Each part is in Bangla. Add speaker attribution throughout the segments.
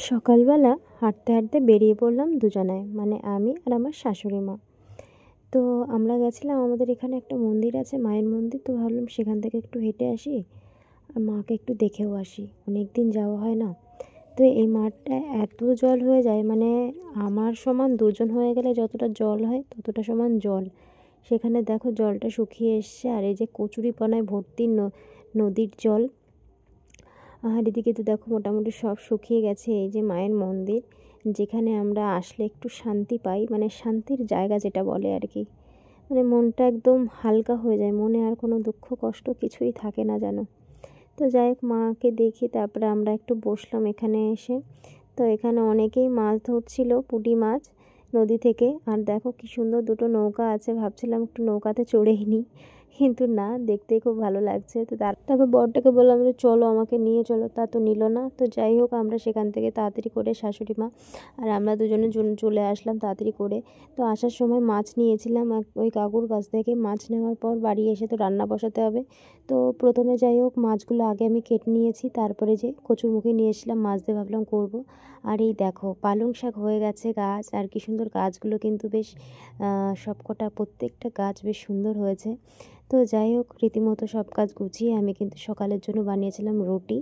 Speaker 1: সকালবেলা হাঁটতে হাঁটতে বেরিয়ে পড়লাম দুজনায়, মানে আমি আর আমার শাশুড়ি মা। তো আমরা গেছিলাম, আমাদের এখানে একটা মন্দির আছে, মায়ের মন্দির। তো ভাবলাম সেখান থেকে একটু হেঁটে আসি আর মাকে একটু দেখেও আসি, অনেক দিন যাওয়া হয় না। তো এই মাঠটা এত জল হয়ে যায়, মানে আমার সমান দুজন হয়ে গেলে যতটা জল হয় ততটা সমান জল। সেখানে দেখো জলটা শুকিয়ে এসছে, আর এই যে কচুরিপানায় ভর্তি নদীর জল। আর এদিকে তো দেখো মোটামুটি সব শুকিয়ে গেছে। এই যে মায়ের মন্দির, যেখানে আমরা আসলে একটু শান্তি পাই, মানে শান্তির জায়গা যেটা বলে আর কি। মানে মনটা একদম হালকা হয়ে যায়, মনে আর কোনো দুঃখ কষ্ট কিছুই থাকে না যেন। তো যাই হোক, মাকে দেখি তারপরে আমরা একটু বসলাম এখানে এসে। তো এখানে অনেকেই মাছ ধরছিল, পুঁটি মাছ নদী থেকে। আর দেখো কি সুন্দর দুটো নৌকা আছে, ভাবছিলাম একটু নৌকাতে চড়েই নিই, কিন্তু না, দেখতেই খুব ভালো লাগছে। তো তারপর বরটাকে বললাম যে চলো আমাকে নিয়ে চলো, তা তো নিল না। তো যাই হোক, আমরা সেখান থেকে তাড়াতাড়ি করে শাশুড়ি মা আর আমরা দুজনে চলে আসলাম তাড়াতাড়ি করে। তো আসার সময় মাছ নিয়েছিলাম ওই কাকুর কাছ থেকে। মাছ নেওয়ার পর বাড়ি এসে তো রান্না বসাতে হবে। তো প্রথমে যাই হোক মাছগুলো আগে আমি কেটে নিয়েছি, তারপরে যে কচুরমুখী নিয়ে এসেছিলাম মাছ দিয়ে ভাবলাম করব। আর এই দেখো পালং শাক হয়ে গেছে গাছ, আর কি সুন্দর গাছগুলো কিন্তু বেশ সবকটা প্রত্যেকটা গাছ বেশ সুন্দর হয়েছে। তো যাই হোক, রীতিমতো সব কাজ গুছিয়ে আমি কিন্তু সকালের জন্য বানিয়েছিলাম রুটি,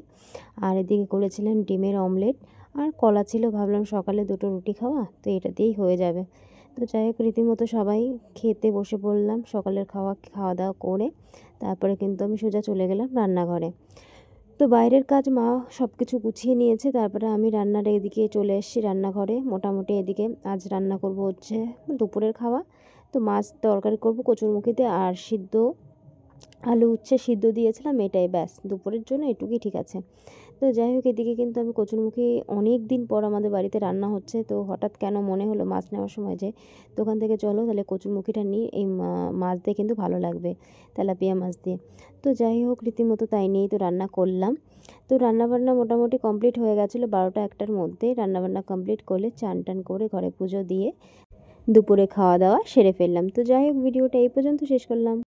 Speaker 1: আর এদিকে করেছিলাম ডিমের অমলেট, আর কলা ছিল। ভাবলাম সকালে দুটো রুটি খাওয়া, তো এটা দিয়েই হয়ে যাবে। তো যাই হোক, রীতিমতো সবাই খেতে বসে পড়লাম। সকালের খাওয়া দাওয়া করে তারপরে কিন্তু আমি সোজা চলে গেলাম রান্নাঘরে। তো বাইরের কাজ মা সব কিছু গুছিয়ে নিয়েছে, তারপরে আমি রান্নার এদিকে চলে এসেছি রান্নাঘরে। মোটামুটি এদিকে আজ রান্না করব হচ্ছে দুপুরের খাওয়া। তো মাছ তরকারি করব কচুরমুখিতে, আর সিদ্ধ আলু উচ্ছে সিদ্ধ দিয়েছিলাম, এটাই ব্যাস দুপুরের জন্য, এটুকুই ঠিক আছে। তো যাই হোক, এদিকে কিন্তু আমি কচুরমুখী অনেক দিন পর আমাদের বাড়িতে রান্না হচ্ছে। তো হঠাৎ কেন মনে হলো মাছ নেওয়ার সময় যে দোকান থেকে চলো তাহলে কচুরমুখীটা নিই, এই মাছ দিয়ে কিন্তু ভালো লাগবে, তেলাপিয়া মাছ দিয়ে। তো যাই হোক, রীতিমতো তাই নিয়েই তো রান্না করলাম। তো রান্নাবান্না মোটামুটি কমপ্লিট হয়ে গেছিলো 12টা-1টার মধ্যে। রান্নাবান্না কমপ্লিট করলে চান টান করে ঘরে পুজো দিয়ে দুপুরে খাওয়া দাওয়া সেরে ফেললাম। তো যাই হোক, ভিডিওটা এই পর্যন্ত শেষ করলাম।